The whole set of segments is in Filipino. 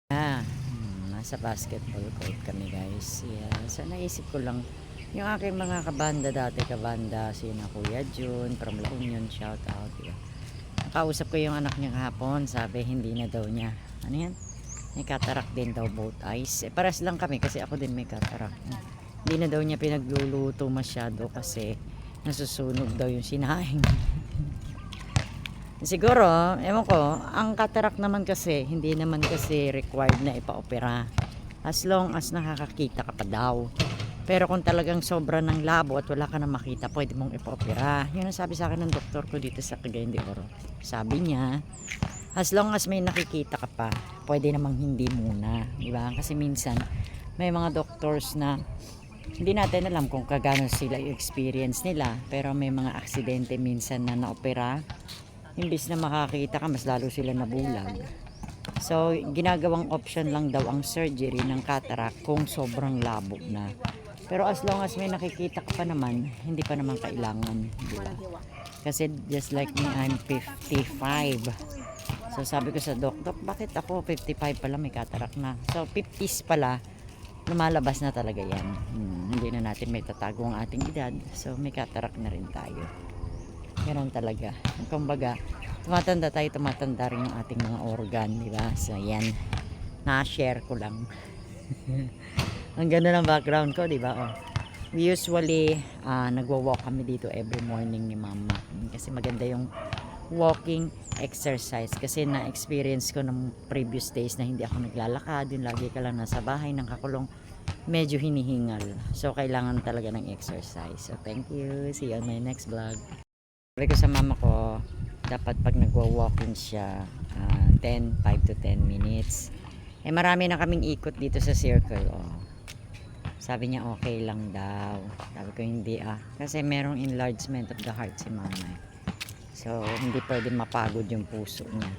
Nasa basketball court kami guys. Yeah. So naisip ko lang yung aking mga kabanda dati, kabanda sina Kuya Jun from La Union, shout out. Yeah. Nakausap ko yung anak niya kahapon, sabi hindi na daw niya. Ano yan? May cataract din daw both eyes. Paras lang kami kasi ako din may cataract. Hindi na daw niya pinagluluto masyado kasi nasusunog daw yung sinaing. Siguro, ewan ko, ang cataract naman kasi, hindi naman kasi required na ipa-opera. As long as nakakakita ka pa daw. Pero kung talagang sobra ng labo at wala ka na makita, pwede mong ipa-opera. Yun ang sabi sa akin ng doktor ko dito sa Cagayan de Oro. Sabi niya, as long as may nakikita ka pa, pwede namang hindi muna. Diba? Kasi minsan, may mga doctors na hindi natin alam kung kagano sila yung experience nila. Pero may mga aksidente minsan na na-opera. Imbis na makakita ka, mas lalo sila nabulag. So, ginagawang option lang daw ang surgery ng cataract kung sobrang labo na. Pero as long as may nakikita ka pa naman, hindi pa naman kailangan. Diba? Kasi just like me, I'm 55. So, sabi ko sa doktor, bakit ako 55 pala may cataract na? So, 50s pala, lumalabas na talaga yan. Hindi na natin may tatago ang ating edad. So, may cataract na rin tayo. Ganun talaga. Kumbaga, tumatanda tayo, tumatanda rin yung ating mga organ, di ba? So, yan. Na-share ko lang. Ang ganda ng background ko, di ba? Oh. We usually, nagwa-walk kami dito every morning ni Mama. Kasi maganda yung walking exercise. Kasi na-experience ko ng previous days na hindi ako naglalakad. Yung lagi ka lang nasa bahay, nang kakulong, medyo hinihingal. So, kailangan talaga ng exercise. So, thank you. See you on my next vlog. Sabi ko sa mama ko, dapat pag nagwa-walking siya, 5 to 10 minutes. Marami na kaming ikot dito sa circle. Oh. Sabi niya okay lang daw. Sabi ko hindi kasi merong enlargement of the heart si mama. So, hindi pwede mapagod yung puso niya.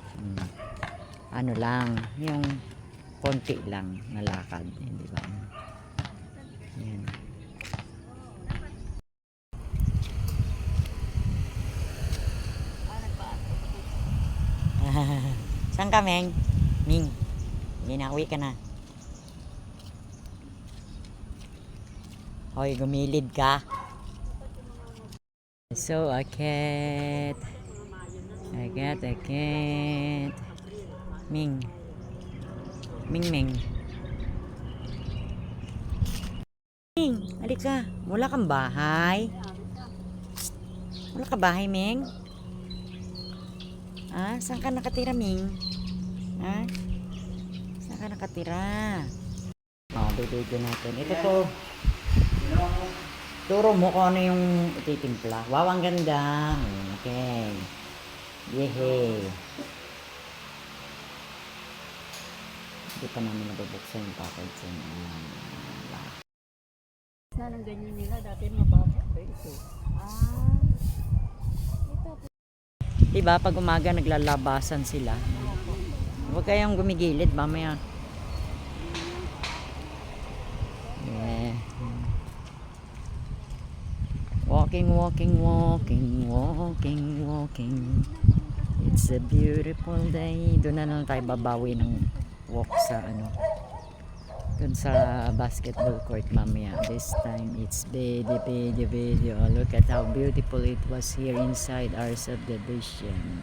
Ano lang, yung konti lang na lakad. Hindi ba? Yan. Saan ka, Meng? Ming, ginauwi ka na. Hoy, gumilid ka. So, a cat. I got a cat. Ming. Ming, Ming. Ming, alik ka. Wala kang bahay. Wala ka bahay, Ming? Saan ka nakatira, Ming? Saan ka nakatira? Bibigyan natin. Ito to. Turo mo kung ano yung ititimpla. Wow, ang ganda. Okay. Yehey. Hindi pa namin nabubuksan yung package. Na ng ganyan nila. Dati mababa. Ito. Diba, pag umaga naglalabasan sila. Huwag kayong gumigilid, mamaya. Yeah. Walking, walking, walking, walking, walking. It's a beautiful day. Doon na lang tayo babawi ng walk sa doon sa basketball court mamaya. This time it's video. Look at how beautiful it was here inside our subdivision.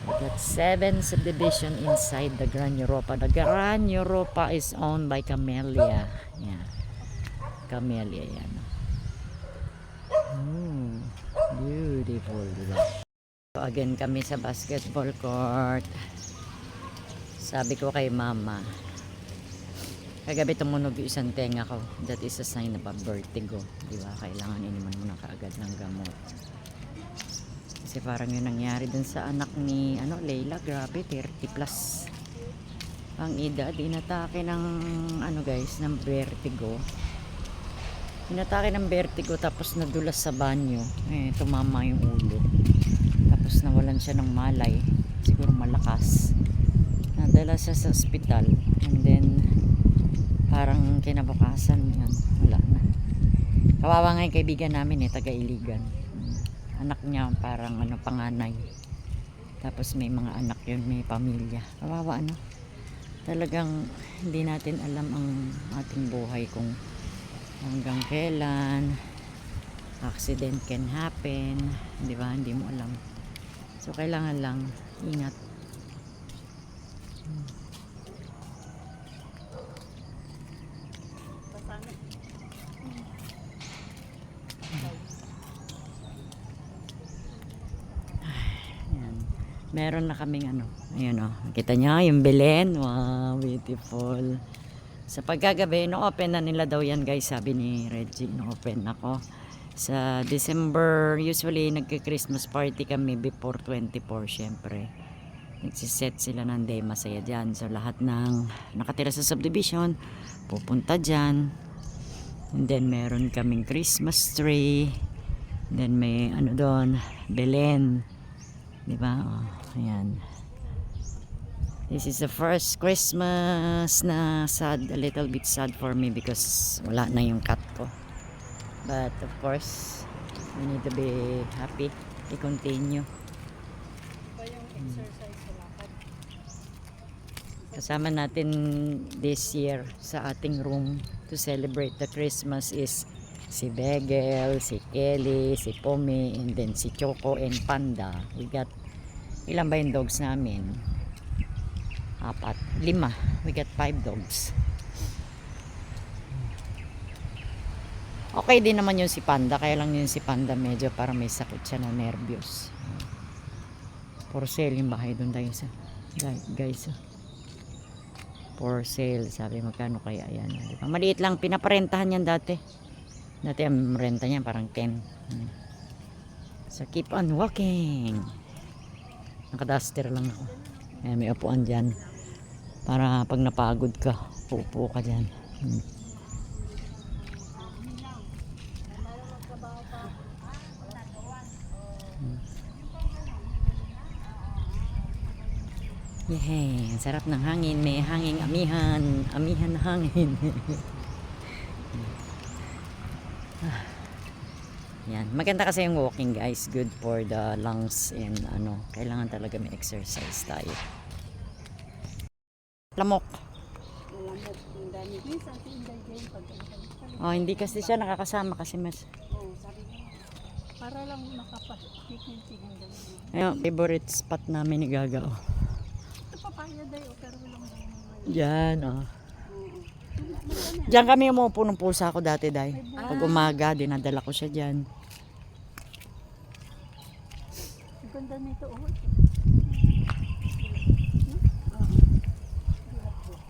We got 7 subdivision inside the Gran Europa. The Gran Europa is owned by Camellia. Yeah. Camellia yan. Beautiful, diba? So again kami sa basketball court. Sabi ko kay mama, kagabi tumunog yung isang tenga ko. That is a sign of a vertigo. Diba? Kailangan iniman mo na kaagad ng gamot. Kasi parang yung nangyari dun sa anak ni Leila. Grabe, 30 plus ang edad. Inatake ng guys, ng vertigo. Inatake ng vertigo tapos nadulas sa banyo. Tumama yung ulo. Tapos nawalan siya ng malay. Siguro malakas. Nadala siya sa ospital. And then parang kinabukasan yan, wala na. Kawawa nga yung kaibigan namin taga-Iligan. Anak niya parang panganay. Tapos may mga anak yun, may pamilya. Kawawa talagang hindi natin alam ang ating buhay kung hanggang kailan accident can happen, di ba? Hindi mo alam. So kailangan lang ingat. Pasangit. Ayan. Meron na kaming ano. Ayun o. Kita nyo yung Belen. Wow, beautiful. Sa pagkagabi, no-open na nila daw yan guys. Sabi ni Reggie, no-open ako. Sa December, usually nagka-Christmas party kami before 24 syempre. Nagsiset sila ng day, masaya dyan. So lahat ng nakatira sa subdivision, pupunta dyan. And then meron kaming Christmas tree. Then may ano doon, Belen. Diba? Oh, ayan. This is the first Christmas na sad, a little bit sad for me because wala na yung cat ko. But of course, we need to be happy. I-continue. Pa yung exercise sa lakad. Kasama natin this year sa ating room to celebrate the Christmas is si Begel, si Kelly, si Pomi, and then si Choco and Panda. We got, ilan ba yung dogs namin? 4, 5. We got 5 dogs. Okay din naman yung si Panda, kaya lang yung si Panda medyo para may sakit siya na nervyos. For sale yung bahay doon tayo sa guys. For sale, sabi magkano kaya yan. Diba? Maliit lang, pinaparentahan yan dati. Dati ang renta niyan parang 10. So keep on walking. Nakaduster lang ako. Ayan, may upuan dyan. Para pag napagod ka, pupo ka dyan. Yehey, ang sarap ng hangin. May hanging amihan. Amihan na hangin. Yan. Maganda kasi yung walking guys. Good for the lungs and ano. Kailangan talaga may exercise tayo. Lamok. Malamot yung dami. Minsan si Inday Jane pag Oh, hindi kasi siya nakakasama kasi mas. Oo, sabi niya. Para lang makapag-picnic si Inday. Ayun, favorite spot namin ni Gaga. Oh. Ito papaya day o pero walang naman. Diyan, oh. Oo. Diyan kami umupo ng pusa ko dati, Day. Pag umaga, dinadala ko siya diyan. Ang ganda nito oh.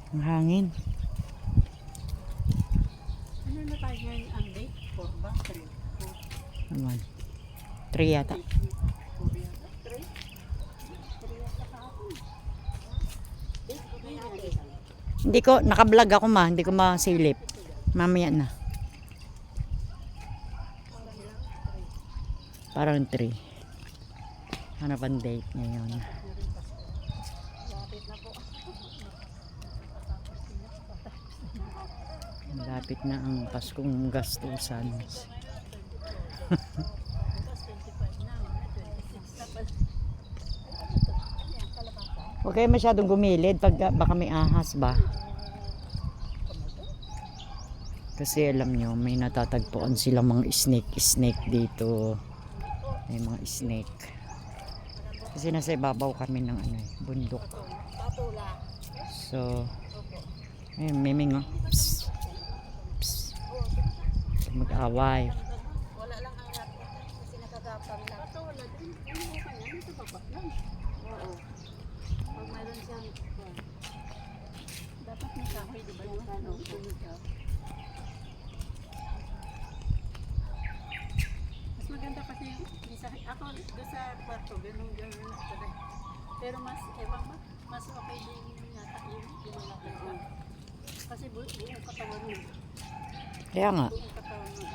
Ang hangin. Ano na tayo ngayon ang date? 4 ba? 3? Naman. 3 yata. 4 yata? 3? 3 yata kahapon. Hindi ko, naka-vlog ako ma. Hindi ko masilip. Mamaya na. Parang 3. Ano pang date ngayon? Lapit na po. Lapit na ang Paskong gastusan. Bukas 25 na. 26 na pala. Huwag kayo masyadong gumilid pag baka may ahas ba. Kasi alam nyo, may natatagpuan silang mga snake dito. May mga snake. Kasi nasa ibabaw kami ng ano, bundok. So, ayun, may mga psst, psst, mag-away. Wala lang ang lapit kasi nakagapang lang. Ito wala din. Ano mo kanya? Ito baba lang. Oo. Pag mayroon siyang dapat may kahoy, di ba? Yung ano, ikaw. Mas maganda kasi yung isa. Ako doon sa kwarto, ganun gano'n. Pero mas, ewan mo, mas okay din yata yung lumalaki ka. Kasi buong katawan mo. Kaya nga, Buong katawan mo.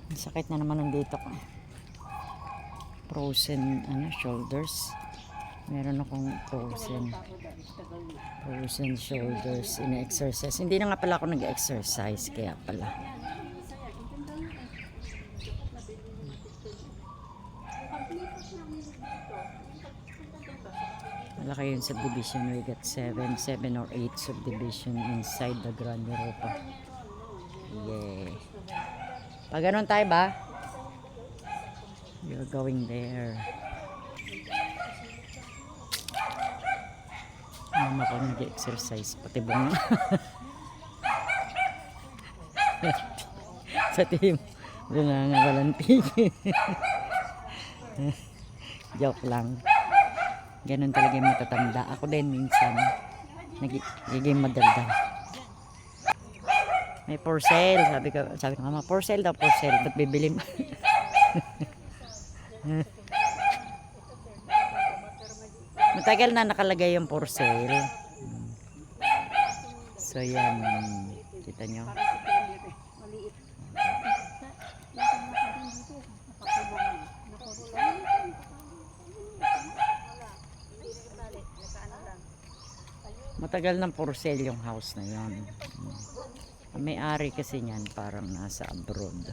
ang sakit na naman nandito ko. Frozen shoulders. Meron akong frozen shoulders in exercise. Hindi na nga pala ako nag-exercise kaya pala. Malaki yung subdivision. We got 7 or 8 subdivision inside the Grand Europa. Yeah. Pag ganun tayo ba? You're going there. Mama ko nag-exercise. Pati bunga. Pati yung bunga nga walang tigil. Joke lang. Ganun talaga yung matatanda. Ako din minsan nagiging madaldal. May for sale. Sabi ko, mama, for sale daw, for sale. Ba't bibili mo? Matagal na nakalagay yung for sale. So yan. Kita nyo. Maliit. Matagal ng for sale yung house na yon. Ang may-ari kasi niyan parang nasa abroad.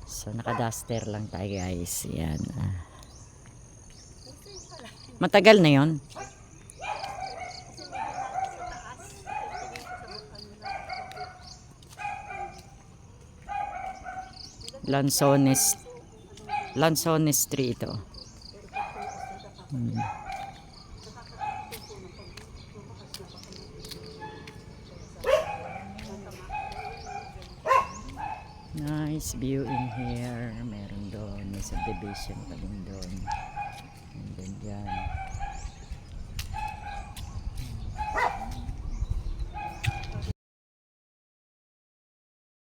So naka-duster lang tayo guys. Yan. Matagal na yon. Lanzones Street ito. Nice view in here. Meron doon. May subdivision pa din doon. And then dyan.